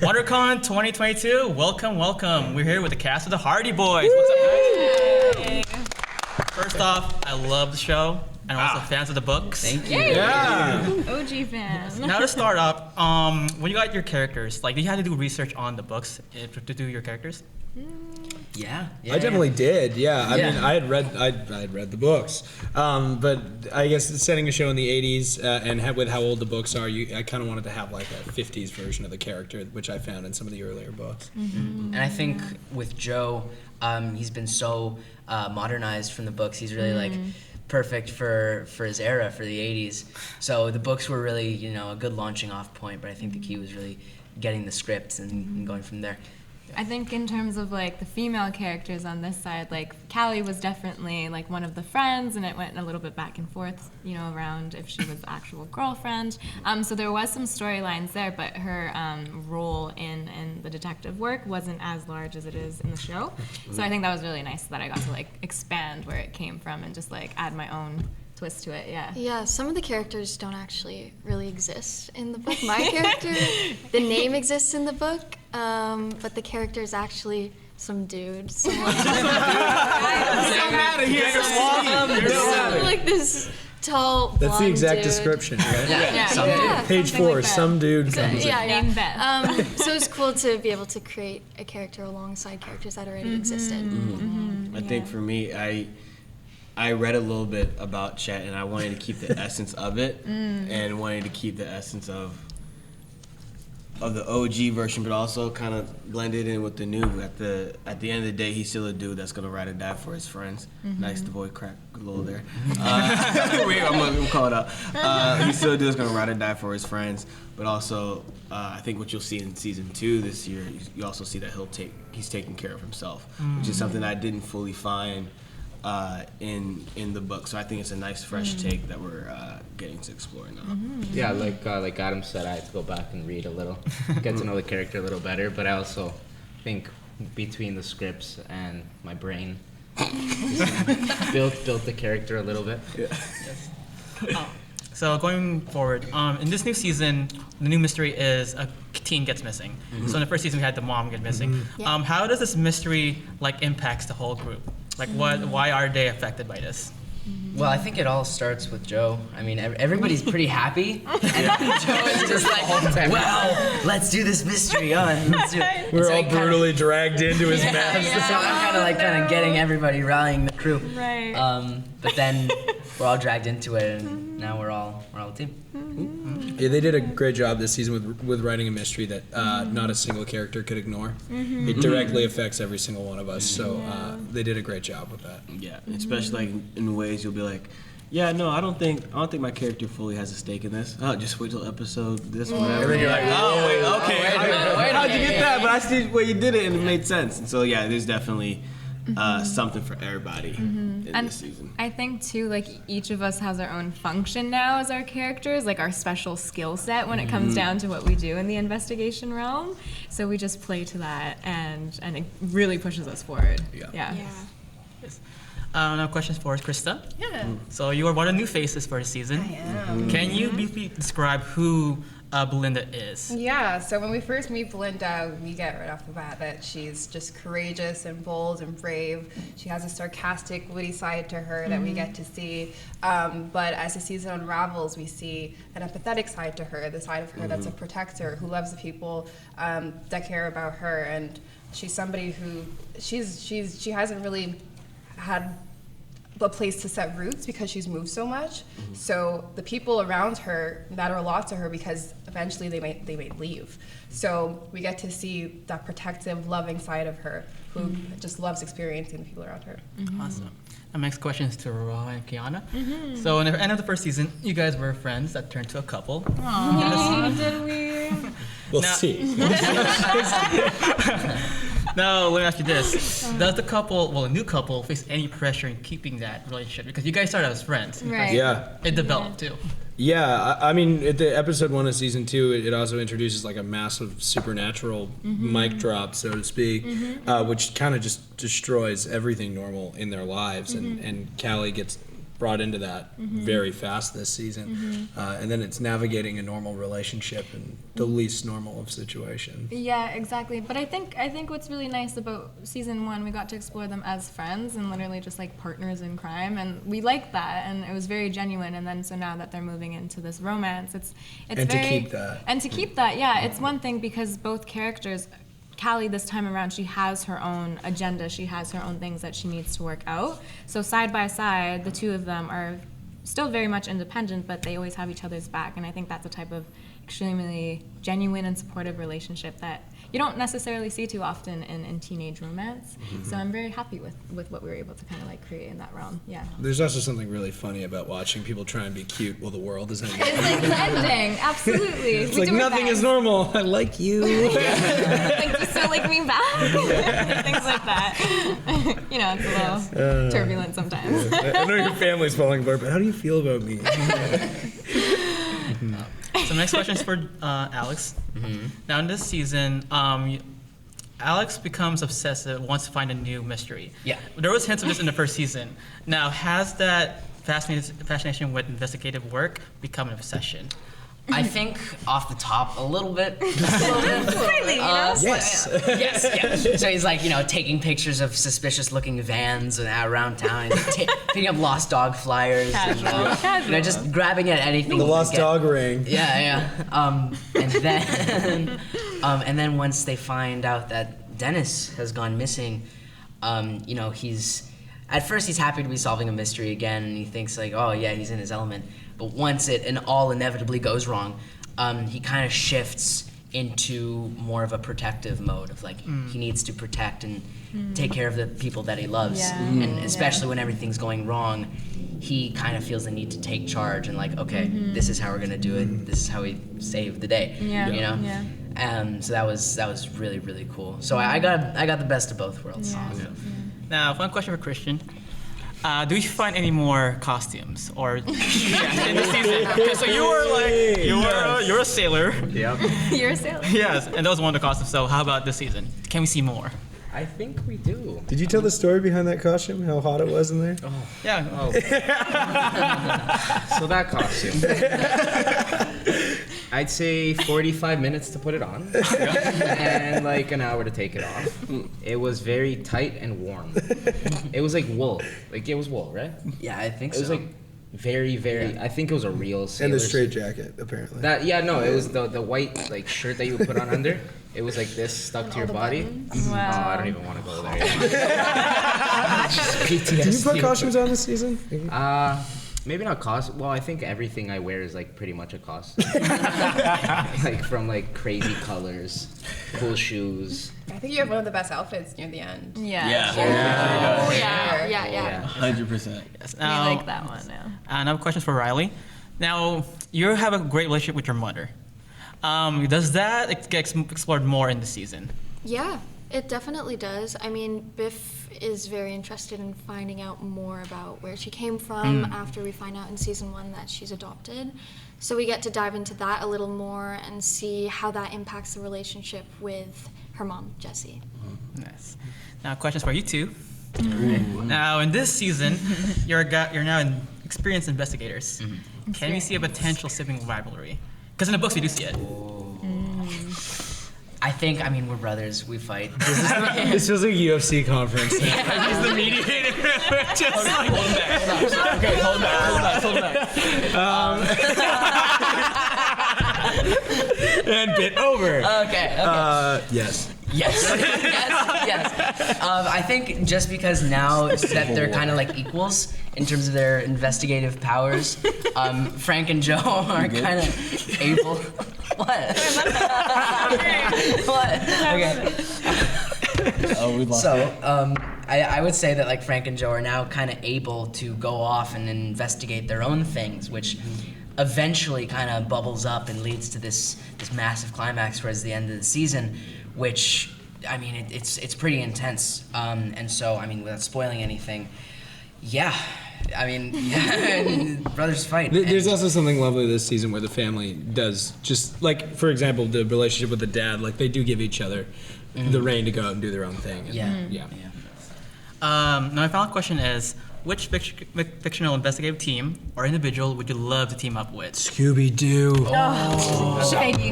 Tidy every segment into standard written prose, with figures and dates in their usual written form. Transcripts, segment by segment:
Wondercon 2022, welcome, welcome. We're here with the cast of the Hardy Boys. What's up, guys? First off, I love the show, and I'm also fans of the books. Thank you. Yeah. OG fan. Now to start up, when you got your characters, like, did you have to do research on the books to do your characters? Yeah. I definitely did. Yeah. I mean, I had read the books, but I guess setting a show in the '80s and with how old the books are, I kind of wanted to have like a '50s version of the character, which I found in some of the earlier books. And I think with Joe, he's been so modernized from the books. He's really like perfect for his era, for the '80s. So the books were really, a good launching off point. But I think the key was really getting the scripts and going from there. I think in terms of like the female characters on this side, like Callie was definitely like one of the friends, and it went a little bit back and forth, around if she was the actual girlfriend. So there was some storylines there, but her role in the detective work wasn't as large as it is in the show. So I think that was really nice that I got to like expand where it came from and just like add my own twist to it. Yeah, some of the characters don't actually really exist in the book. My character, the name exists in the book, but the character is actually some dude. Like this tall, blonde That's the exact dude. description, right? Yeah. Page 4, like some dude comes in. Named Beth. So it's cool to be able to create a character alongside characters that already existed. I think for me, I read a little bit about Chet, and I wanted to keep the essence of it, and wanted to keep the essence of the OG version, but also kind of blend it in with the new. At the end of the day, he's still a dude that's gonna ride or die for his friends. Nice, the boy crack a little there. I'm gonna call it out. He's still a dude that's gonna ride or die for his friends, but also I think what you'll see in season 2 this year, you also see that he's taking care of himself, which is something I didn't fully find in the book. So I think it's a nice fresh take that we're getting to explore now. Yeah, like Adam said, I had to go back and read a little, get to know the character a little better, but I also think between the scripts and my brain, built the character a little bit. So going forward, in this new season, the new mystery is a teen gets missing. So in the first season, we had the mom get missing. How does this mystery impacts the whole group? Like, why are they affected by this? Well, I think it all starts with Joe. I mean, everybody's pretty happy, and Joe is just like, well, let's do this mystery on. We're all brutally dragged into his mess. So I'm kind of getting everybody rallying the crew. Right. But then we're all dragged into it, and now we're all a team. Yeah, they did a great job this season with writing a mystery that not a single character could ignore. It directly affects every single one of us, so they did a great job with that. Yeah, especially like in ways you'll be like, yeah, no, I don't think my character fully has a stake in this. Oh, just wait till episode this whatever. And then you're like, oh wait, okay, how'd you get that? But I see where you did it, and it made sense. And so yeah, there's definitely something for everybody in this season. I think too, like each of us has our own function now as our characters, like our special skill set when it comes down to what we do in the investigation realm. So we just play to that, and it really pushes us forward. Yeah. Now questions for Krista. Yeah. So you are one of the new faces for the season. I am. Can you briefly describe who Belinda is? Yeah, so when we first meet Belinda, we get right off the bat that she's just courageous and bold and brave. She has a sarcastic, witty side to her that we get to see. But as the season unravels, we see an empathetic side to her, the side of her that's a protector, who loves the people that care about her. And she's somebody who, she hasn't really had a place to set roots because she's moved so much. So the people around her matter a lot to her because eventually they might leave. So we get to see that protective, loving side of her who just loves experiencing the people around her. Awesome. My next question is to Ra and Kiana. So in the end of the first season, you guys were friends that turned to a couple. Did we? We'll see. Now, let me ask you this. Does the new couple, face any pressure in keeping that relationship? Because you guys started as friends. Right. Yeah. It developed too. Yeah, I mean, at the episode 1 of season 2, it also introduces like a massive supernatural mic drop, so to speak, which kind of just destroys everything normal in their lives. And Callie gets brought into that very fast this season. And then it's navigating a normal relationship in the least normal of situations. Yeah, exactly. But I think what's really nice about season 1, we got to explore them as friends and literally just like partners in crime, and we liked that, and it was very genuine. And then so now that they're moving into this romance, it's And very, to keep that. And to keep that, yeah, it's one thing because both characters. Callie, this time around, she has her own agenda. She has her own things that she needs to work out. So side by side, the two of them are still very much independent, but they always have each other's back. And I think that's a type of extremely genuine and supportive relationship that you don't necessarily see too often in teenage romance. So I'm very happy with what we were able to kind of like create in that realm. Yeah. There's also something really funny about watching people try and be cute while the world is ending. It's like blending, absolutely. It's like nothing is normal. I like you. Like, you still like me back? Things like that. You know, it's a little turbulent sometimes. I know your family's falling apart, but how do you feel about me? So next question is for Alex. Now in this season, Alex becomes obsessive, wants to find a new mystery. Yeah. There was hints of this in the first season. Now, has that fascination with investigative work become an obsession? I think off the top a little bit. Slightly, you know? Yes. Yes. So he's like, taking pictures of suspicious-looking vans around town, picking up lost dog flyers, Casual. just grabbing at anything. The he lost could get. dog ring. Yeah. And then once they find out that Dennis has gone missing, he's at first he's happy to be solving a mystery again, and he thinks like, oh yeah, he's in his element. But once it all inevitably goes wrong, he kind of shifts into more of a protective mode of like he needs to protect and take care of the people that he loves, and especially when everything's going wrong, he kind of feels the need to take charge and like, okay, this is how we're gonna do it. This is how we save the day. So that was really, really cool. So I got the best of both worlds. Yeah. Now, one question for Christian. Do you find any more costumes or in the season? Okay, so you were you're a sailor. Yep. You're a sailor. Yes, and that was one of the costumes. So how about this season? Can we see more? I think we do. Did you tell the story behind that costume? How hot it was in there? Yeah. Oh. So that costume. I'd say 45 minutes to put it on, and like an hour to take it off. It was very tight and warm. It was like wool. Like it was wool, right? Yeah, I think It was so. like very, very. I think it was a real. And the sailor's- straight jacket, apparently. It was the white like shirt that you would put on under. It was like this stuck to your body. Wow. Oh, I don't even want to go there. Did you put costumes on this season? Maybe not costume. Well, I think everything I wear is like pretty much a costume. Like from like crazy colors, cool shoes. I think you have one of the best outfits near the end. Yeah. Oh, yeah. 100%. Yes. We Now, like that one now. another question for Riley. Now, you have a great relationship with your mother. Does that get explored more in the season? Yeah, it definitely does. I mean, Biff is very interested in finding out more about where she came from after we find out in season 1 that she's adopted. So we get to dive into that a little more and see how that impacts the relationship with her mom, Jessie. Nice. Now, questions for you two. Now, in this season, you're now experienced investigators. Can we see a potential sibling rivalry? Because in the books, we do see it. I mean, we're brothers. We fight. This feels like a UFC conference. He's the mediator. Just like, Okay, hold back. And bit over. Okay. Yes. Yes. I think just because now that they're kind of like equals in terms of their investigative powers, Frank and Joe are kind of able. What? What? Okay. Oh, we lost. So, I would say that like Frank and Joe are now kind of able to go off and investigate their own things, which eventually kind of bubbles up and leads to this massive climax towards the end of the season, which I mean it's pretty intense. And so I mean without spoiling anything, brothers fight. There's also something lovely this season where the family does just like, for example, the relationship with the dad. Like they do give each other the reign to go out and do their own thing. And, Yeah. yeah. now, my final question is, which fictional investigative team or individual would you love to team up with? Scooby-Doo. Shaggy.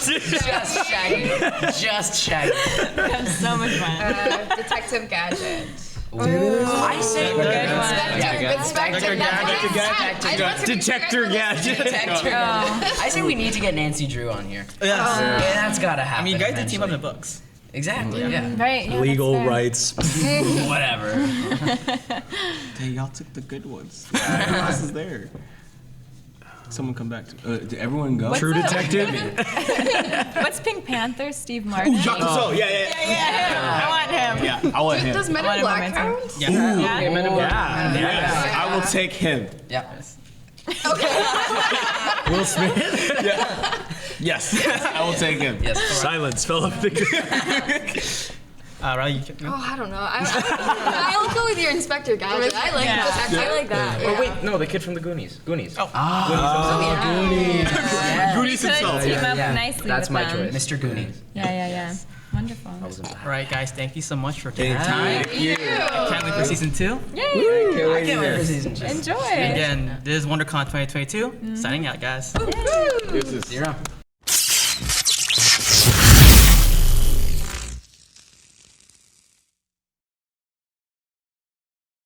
Just Shaggy. Just Shaggy. That's so much fun. Detective Gadget. I say Inspector Gadget. Detector Gadget. I say we need to get Nancy Drew on here. Yes. Yeah, that's gotta happen. I mean, you guys did team up in eventually. the books. Exactly. Yeah. Right. Yeah, Legal that's fair. rights. Whatever. Hey, y'all took the good ones. Who else is there? Someone come back to. Did everyone go? True Detective. What's Pink Panther? Steve Martin. Oh, yeah. I want him. Yeah, I want him. Does Men I in want Black him on my count? Yeah. Yeah. Yeah. I will take him. Yeah. Will Smith. Yes, I will take him. Yes. Silence, Philip. Riley, you can. Oh, I don't know. I'll go with your Inspector Gadget. I like that. I like that. Oh Yeah. wait, no, the kid from the Goonies. Goonies. Oh. Goonies Could himself. team up Yeah. nicely That's with my them. choice. Mr. Goonie. Yeah. Wonderful. I wasn't bad. All right, guys, thank you so much for taking the time. Thank you. Can't wait for season 2. Yay! I can't wait for season 2. Enjoy. Again, this is WonderCon 2022. Signing out, guys. Deuces. Zero.